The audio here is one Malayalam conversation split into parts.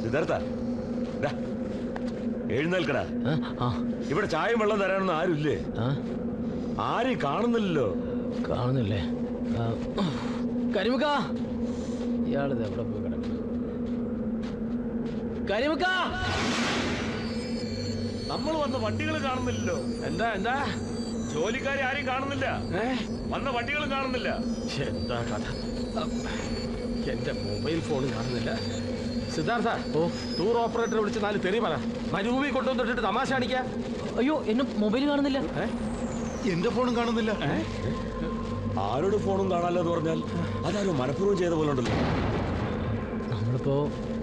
സിദ്ധാർത്ഥ, എഴുന്നേൽക്കടാ. ഇവിടെ ചായയും വെള്ളം തരാനൊന്നും ആരുമില്ലേ? ആരെയും കാണുന്നില്ലല്ലോ. കാണുന്നില്ലേ? കരിമുക്ക, ഇയാളിത് എവിടെ പോയി കിടക്കും? കരിമുക്ക, നമ്മൾ വന്ന വണ്ടികൾ കാണുന്നില്ലല്ലോ. എന്താ എന്താ? ജോലിക്കാരെ ആരെയും കാണുന്നില്ല, വന്ന വണ്ടികളും കാണുന്നില്ല. എന്താ കഥ? എന്റെ മൊബൈൽ ഫോണും കാണുന്നില്ല. സിദ്ധാർത്ഥ, ടൂർ ഓപ്പറേറ്ററെ വിളിച്ച് 4 തെറി പറ. മരുഭൂമി കൊണ്ടുവന്നിട്ട് തമാശ കാണിക്ക. അയ്യോ, എന്റെ മൊബൈൽ കാണുന്നില്ല. എന്റെ ഫോണും കാണുന്നില്ല. ആരുടെ ഫോണും കാണാല്ലോ എന്ന് പറഞ്ഞാൽ അതാരും മനഃപൂർവ്വം ചെയ്ത പോലെ ഉണ്ടല്ലോ. നമ്മളിപ്പോ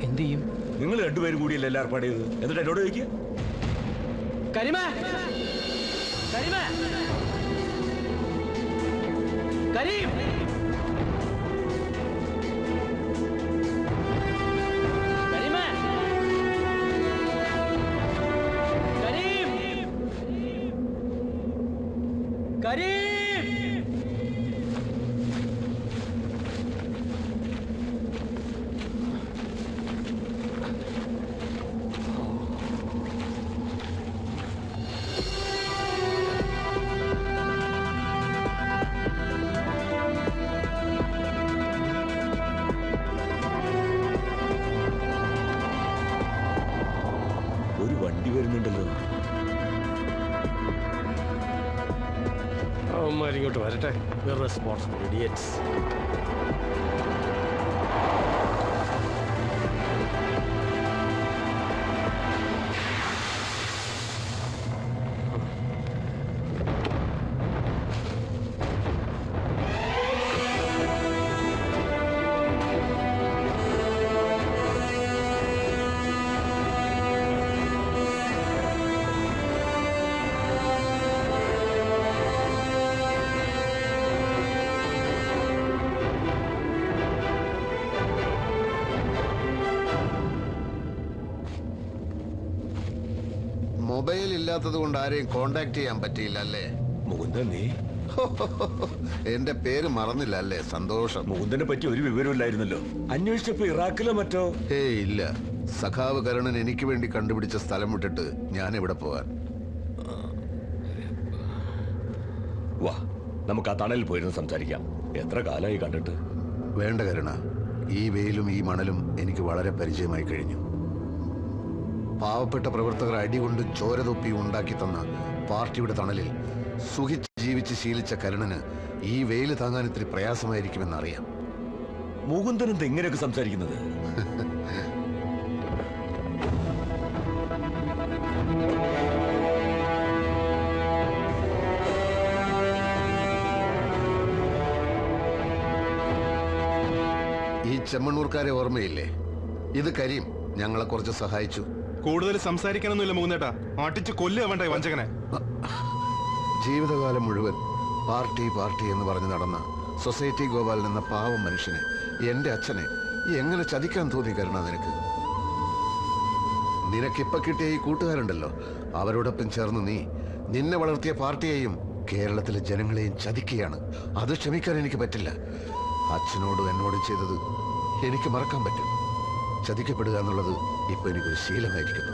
എന്ത് ചെയ്യും? നിങ്ങൾ രണ്ടുപേരും കൂടിയല്ലേ എല്ലാം ഏർപ്പാട് ചെയ്ത്? എന്നിട്ട് എന്നോട് ചോദിക്കുക. കരിമേ, കരിമേ, കരീം, ഒരു വണ്ടി വരുന്നുണ്ടല്ലോ. ഇങ്ങോട്ട് വരട്ടെ. Irresponsible idiots. മൊബൈൽ ഇല്ലാത്തത് കൊണ്ട് ആരെയും കോണ്ടാക്ട് ചെയ്യാൻ പറ്റിയില്ല അല്ലേ? മുകുന്ദൻ, നീ എന്റെ പേര് മറന്നില്ല അല്ലേ? സന്തോഷം. മുകുന്ദനെ പറ്റി ഒരു വിവരമില്ലായിരുന്നല്ലോ. അന്വേഷിച്ചപ്പോ ഇറാഖിലോ മറ്റോ? ഇല്ല. സഖാവ് കരുണൻ എനിക്ക് വേണ്ടി കണ്ടുപിടിച്ച സ്ഥലം വിട്ടിട്ട് ഞാൻ എവിടെ പോവാൻ? വാ, നമുക്ക് ആ തണലിൽ പോയിരുന്ന് സംസാരിക്കാം. എത്ര കാലമായി കണ്ടിട്ട്. വേണ്ട കരുണ, ഈ വെയിലും ഈ മണലും എനിക്ക് വളരെ പരിചയമായി കഴിഞ്ഞു. പാവപ്പെട്ട പ്രവർത്തകർ അടികൊണ്ട് ചോരതൊപ്പി ഉണ്ടാക്കി തന്ന പാർട്ടിയുടെ തണലിൽ സുഖിച്ച് ജീവിച്ച് ശീലിച്ച കരുണന് ഈ വെയിൽ താങ്ങാൻ ഇത്തിരി പ്രയാസമായിരിക്കുമെന്നറിയാം. മുകുന്ദൻ എന്താ ഇങ്ങനെയൊക്കെ സംസാരിക്കുന്നത്? ഈ ചെമ്മണ്ണൂർക്കാരെ ഓർമ്മയില്ലേ? ഇത് കരീം ഞങ്ങളെ കുറച്ച് സഹായിച്ചു. കൂടുതൽ സംസാരിക്കാനൊന്നുമില്ല മുകുന്ദേട്ടാ, അടിച്ച് കൊല്ലുക വേണ്ട വഞ്ചകനെ. ജീവിതകാലം മുഴുവൻ പാർട്ടി പാർട്ടി എന്ന് പറഞ്ഞു നടന്ന സൊസൈറ്റി ഗോപാലൻ എന്ന പാവം മനുഷ്യനെ, എന്റെ അച്ഛനെ എങ്ങനെ ചതിക്കാൻ തോന്നി കരുണ നിനക്ക്? നിനക്കിപ്പ കിട്ടിയ ഈ കൂട്ടുകാരുണ്ടല്ലോ, അവരോടൊപ്പം ചേർന്ന് നീ നിന്നെ വളർത്തിയ പാർട്ടിയെയും കേരളത്തിലെ ജനങ്ങളെയും ചതിക്കുകയാണ്. അത് ക്ഷമിക്കാൻ എനിക്ക് പറ്റില്ല. അച്ഛനോടും എന്നോടും ചെയ്തത് എനിക്ക് മറക്കാൻ പറ്റും. ചതിക്കപ്പെടുക എന്നുള്ളത് ഇപ്പൊ എനിക്കൊരു ശീലമായിരിക്കുന്നു.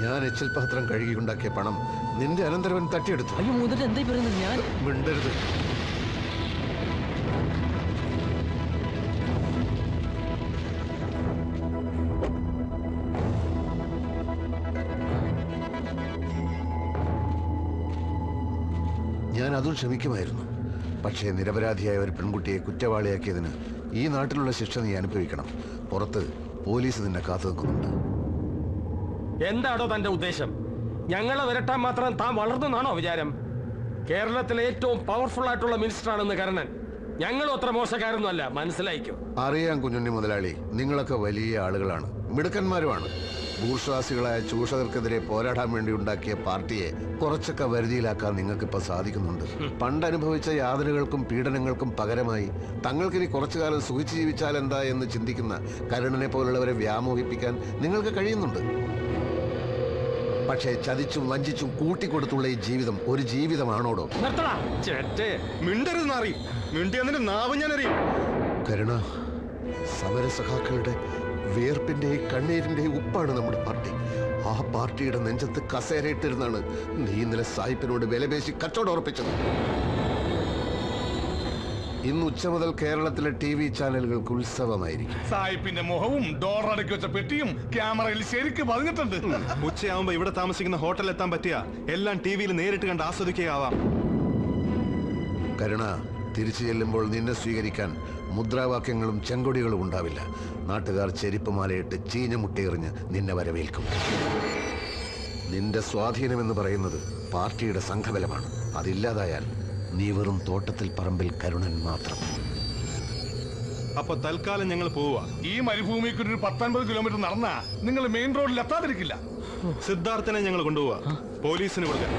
ഞാൻ എച്ചിൽ പാത്രം കഴുകിയുണ്ടാക്കിയ പണം നിന്റെ അനന്തരവൻ തട്ടിയെടുത്തു. അയ്യോ, മുതൽ എന്തായി പറയുന്നത്? ഞാൻ മിണ്ടരുത്. ഞാൻ അതും ക്ഷമിക്കുമായിരുന്നു. പക്ഷേ നിരപരാധിയായ ഒരു പെൺകുട്ടിയെ കുറ്റവാളിയാക്കിയതിന് ഈ നാട്ടിലുള്ള ശിക്ഷ നീ അനുഭവിക്കണം. പുറത്ത് പോലീസ് നിന്നെ കാത്തു നിൽക്കുന്നുണ്ട്. എന്താണോ തന്റെ ഉദ്ദേശം? ഞങ്ങളെ വിരട്ടാൻ മാത്രം താൻ വളർന്നെന്നാണോ വിചാരം? കേരളത്തിലെ ഏറ്റവും പവർഫുൾ ആയിട്ടുള്ള മിനിസ്റ്ററാണെന്ന് കരുണൻ. ഞങ്ങളും അത്ര മോശക്കാരൊന്നും അല്ല, മനസ്സിലായിക്കോ? അറിയാം കുഞ്ഞുണ്ണി മുതലാളി, നിങ്ങളൊക്കെ വലിയ ആളുകളാണ്, മിടുക്കന്മാരുമാണ്. ഭൂർശ്വാസികളായ ചൂഷകർക്കെതിരെ പോരാടാൻ വേണ്ടി ഉണ്ടാക്കിയ പാർട്ടിയെ കുറച്ചൊക്കെ വരുതിയിലാക്കാൻ നിങ്ങൾക്കിപ്പോ സാധിക്കുന്നുണ്ട്. പണ്ട് അനുഭവിച്ച യാതനകൾക്കും പീഡനങ്ങൾക്കും പകരമായി തങ്ങൾക്കിനി കുറച്ചു കാലം സുഖിച്ചു ജീവിച്ചാൽ എന്താ എന്ന് ചിന്തിക്കുന്ന കരുണനെ പോലുള്ളവരെ വ്യാമോഹിപ്പിക്കാൻ നിങ്ങൾക്ക് കഴിയുന്നുണ്ട്. പക്ഷേ ചതിച്ചും വഞ്ചിച്ചും കൂട്ടിക്കൊടുത്തുള്ള ഈ ജീവിതം ഒരു ജീവിതമാണോടോ? മിണ്ടരുത് നാറി, മിണ്ടിയതിന്റെ നാവ് ഞാൻ അറിയും. കരുണ, സമരസഖാക്കളുടെ വിയർപ്പിന്റെയും കണ്ണീരിന്റെയും ഉപ്പാണ് നമ്മുടെ പാർട്ടി. ആ പാർട്ടിയുടെ നെഞ്ചത്ത് കസേരയിട്ടിരുന്നാണ് നീ ഇന്നലെ സായിപ്പിനോട് വിലപേശി കച്ചവടം ഉറപ്പിച്ചത്. ഇന്ന് ഉച്ച മുതൽ കേരളത്തിലെ TV ചാനലുകൾക്ക് ഉത്സവമായിരിക്കും. സായിപ്പിന്റെ മുഖവും ഡോറടക്കി വെച്ച പെട്ടിയും ക്യാമറയിൽ ശരിക്കും പതിഞ്ഞിട്ടുണ്ട്. ഉച്ചയാവുമ്പോ ഇവിടെ താമസിക്കുന്ന ഹോട്ടലിൽ എത്താൻ പറ്റിയ എല്ലാം TV-യിൽ നേരിട്ട് കണ്ട് ആസ്വദിക്കുകയാവാം. കരുണ, തിരിച്ചു ചെല്ലുമ്പോൾ നിന്നെ സ്വീകരിക്കാൻ മുദ്രാവാക്യങ്ങളും ചെങ്കൊടികളും ഉണ്ടാവില്ല. നാട്ടുകാർ ചെരിപ്പ് മാലയിട്ട് ചീഞ്ഞ മുട്ടയെറിഞ്ഞ് നിന്നെ വരവേൽക്കും. നിന്റെ സ്വാധീനമെന്ന് പറയുന്നത് പാർട്ടിയുടെ സംഘബലമാണ്. അതില്ലാതായാൽ നീ വെറും തോട്ടത്തിൽ പറമ്പിൽ കരുണൻ മാത്രം. അപ്പൊ തൽക്കാലം ഞങ്ങൾ പോവുക. ഈ മരുഭൂമിക്ക് ഒരു 19 കിലോമീറ്റർ നടന്നാ നിങ്ങൾ മെയിൻ റോഡിൽ എത്താതിരിക്കില്ല. സിദ്ധാർത്ഥനെ ഞങ്ങൾ കൊണ്ടുപോവാ. പോലീസിന് കൊടുക്കാൻ.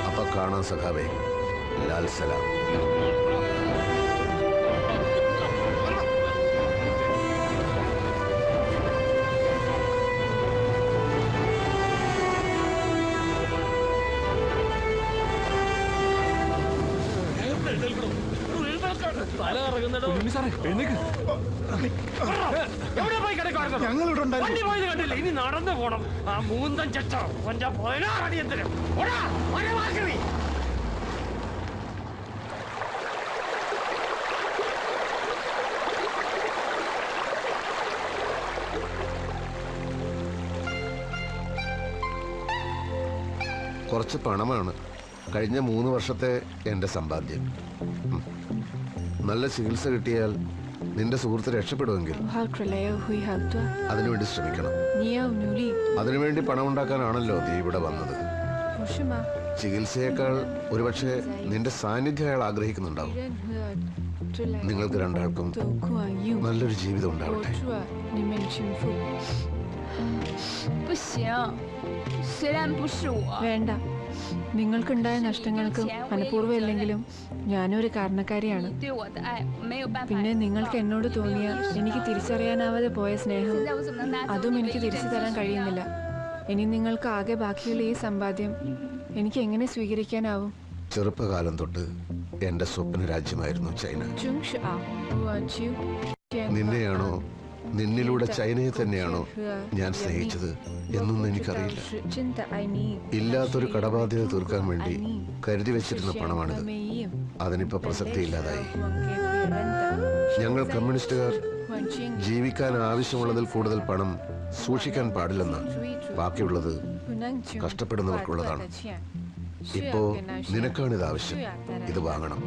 അപ്പൊ കാണാൻ സഖാവേ. ലാൽ സലാം. ഞങ്ങളിവിടെ കണ്ടില്ല. ഇനി നടന്നു പോണം. ആ മൂന്തൻ ചട്ട അടിയന്തരം. കുറച്ച് പണമാണ് കഴിഞ്ഞ 3 വർഷത്തെ എന്റെ സമ്പാദ്യം. നല്ല ചികിത്സ കിട്ടിയാൽ നിന്റെ സുഹൃത്ത് രക്ഷപ്പെടുമെങ്കിൽ അതിനുവേണ്ടി ശ്രമിക്കണം. അതിനുവേണ്ടി പണം ഉണ്ടാക്കാനാണല്ലോ നീ ഇവിടെ വന്നത്. ചികിത്സയേക്കാൾ ഒരുപക്ഷെ നിന്റെ സാന്നിധ്യം അയാൾ ആഗ്രഹിക്കുന്നുണ്ടാവും. നിങ്ങൾക്ക് രണ്ടാൾക്കും നല്ലൊരു ജീവിതം ഉണ്ടാവട്ടെ. വേണ്ട, നിങ്ങൾക്കുണ്ടായ നഷ്ടങ്ങൾക്ക് മനഃപൂർവ്വമല്ലെങ്കിലും ഞാനൊരു കാരണക്കാരിയാണ്. പിന്നെ നിങ്ങൾക്ക് എന്നോട് തോന്നിയ എനിക്ക് തിരിച്ചറിയാനാവാതെ പോയ സ്നേഹം, അതും എനിക്ക് തിരിച്ചു തരാൻ കഴിയുന്നില്ല. ഇനി നിങ്ങൾക്ക് ആകെ ബാക്കിയുള്ള ഈ സമ്പാദ്യം എനിക്ക് എങ്ങനെ സ്വീകരിക്കാനാവും? ചെറുപ്പകാലം തൊട്ട് എന്റെ സ്വപ്ന രാജ്യമായിരുന്നു ചൈന. നിന്നെയാണോ, നിന്നിലൂടെ ചൈനയെ തന്നെയാണോ ഞാൻ സ്നേഹിച്ചത് എന്നൊന്നും എനിക്കറിയില്ല. ഇല്ലാത്തൊരു കടബാധ്യത തീർക്കാൻ വേണ്ടി കരുതി വെച്ചിരുന്ന പണമാണിത്. അതിനിപ്പോ പ്രസക്തിയില്ലാതായി. ഞങ്ങൾ കമ്മ്യൂണിസ്റ്റുകാർ ജീവിക്കാൻ ആവശ്യമുള്ളതിൽ കൂടുതൽ പണം സൂക്ഷിക്കാൻ പാടില്ലെന്ന്. ബാക്കിയുള്ളത് കഷ്ടപ്പെടുന്നവർക്കുള്ളതാണ്. ഇപ്പോ നിനക്കാണിത് ആവശ്യം. ഇത് വാങ്ങണം.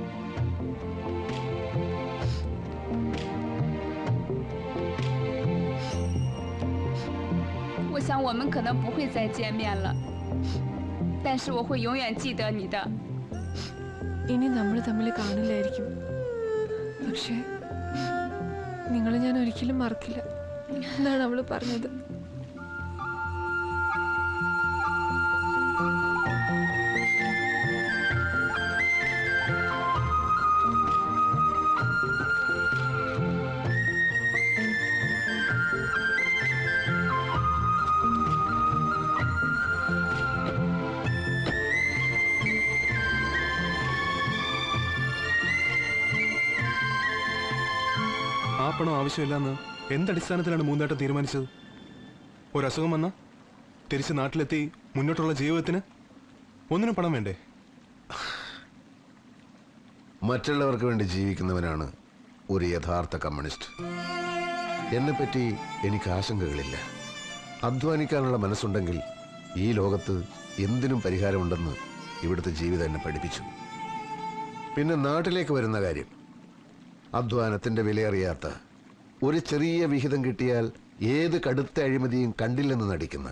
我想我们可能不会再见面了，但是我会永远记得你的。ഇനി നമ്മൾ തമ്മിൽ കാണില്ലായിരിക്കും, പക്ഷേ നിങ്ങളെ ഞാൻ ഒരിക്കലും മറക്കില്ല എന്നാണ് അവള് പറഞ്ഞത്. ആ പണം ആവശ്യമില്ലെന്ന് എന്തടിസ്ഥാനത്തിലാണ് മൂന്നേട്ടം തീരുമാനിച്ചത്? ഒരസുഖം വന്ന തിരിച്ച് നാട്ടിലെത്തി മുന്നോട്ടുള്ള ജീവിതത്തിന് ഒന്നിനും പണം വേണ്ടേ? മറ്റുള്ളവർക്ക് വേണ്ടി ജീവിക്കുന്നവനാണ് ഒരു യഥാർത്ഥ കമ്മ്യൂണിസ്റ്റ്. എന്നെപ്പറ്റി എനിക്ക് ആശങ്കകളില്ല. അധ്വാനിക്കാനുള്ള മനസ്സുണ്ടെങ്കിൽ ഈ ലോകത്ത് എന്തിനും പരിഹാരമുണ്ടെന്ന് ഇവിടുത്തെ ജീവിതം എന്നെ പഠിപ്പിച്ചു. പിന്നെ നാട്ടിലേക്ക് വരുന്ന കാര്യം, അധ്വാനത്തിന്റെ വിലയറിയാത്ത, ഒരു ചെറിയ വിഹിതം കിട്ടിയാൽ ഏത് കടുത്ത അഴിമതിയും കണ്ടില്ലെന്ന് നടിക്കുന്ന,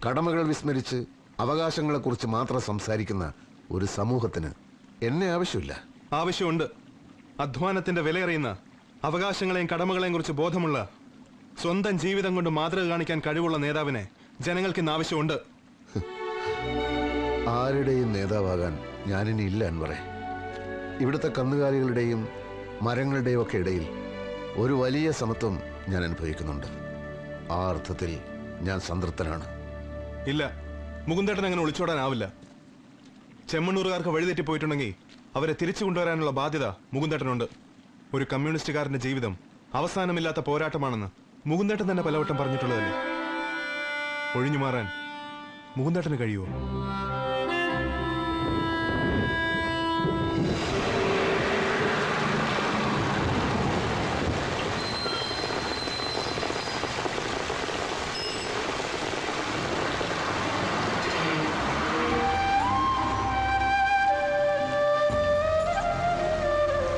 കടമകൾ വിസ്മരിച്ച് അവകാശങ്ങളെക്കുറിച്ച് മാത്രം സംസാരിക്കുന്ന ഒരു സമൂഹത്തിന് എന്നെ ആവശ്യമില്ല. ആവശ്യമുണ്ട്. അധ്വാനത്തിന്റെ വിലയറിയുന്ന, അവകാശങ്ങളെയും കടമകളെയും കുറിച്ച് ബോധമുള്ള, സ്വന്തം ജീവിതം കൊണ്ട് മാതൃക കാണിക്കാൻ കഴിവുള്ള നേതാവിനെ ജനങ്ങൾക്ക് ഇന്ന് ആവശ്യമുണ്ട്. ആരുടെയും നേതാവാകാൻ ഞാനിനി ഇല്ല അൻവറെ. ഇവിടുത്തെ കന്നുകാലികളുടെയും മരങ്ങളുടെയും ഒക്കെ ഇടയിൽ ഒരു വലിയ സമത്വം ഞാൻ അനുഭവിക്കുന്നുണ്ട്. ആ അർത്ഥത്തിൽ ഞാൻ സംതൃപ്തനാണ്. ഇല്ല, മുകുന്ദേട്ടൻ അങ്ങനെ ഒളിച്ചോടാനാവില്ല. ചെമ്മണ്ണൂറുകാർക്ക് വഴിതെറ്റിപ്പോയിട്ടുണ്ടെങ്കിൽ അവരെ തിരിച്ചു കൊണ്ടുവരാനുള്ള ബാധ്യത മുകുന്ദേട്ടനുണ്ട്. ഒരു കമ്മ്യൂണിസ്റ്റുകാരന്റെ ജീവിതം അവസാനമില്ലാത്ത പോരാട്ടമാണെന്ന് മുകുന്ദേട്ടൻ തന്നെ പലവട്ടം പറഞ്ഞിട്ടുള്ളതല്ലേ. ഒഴിഞ്ഞു മാറാൻ മുകുന്ദേട്ടന് കഴിയുമോ?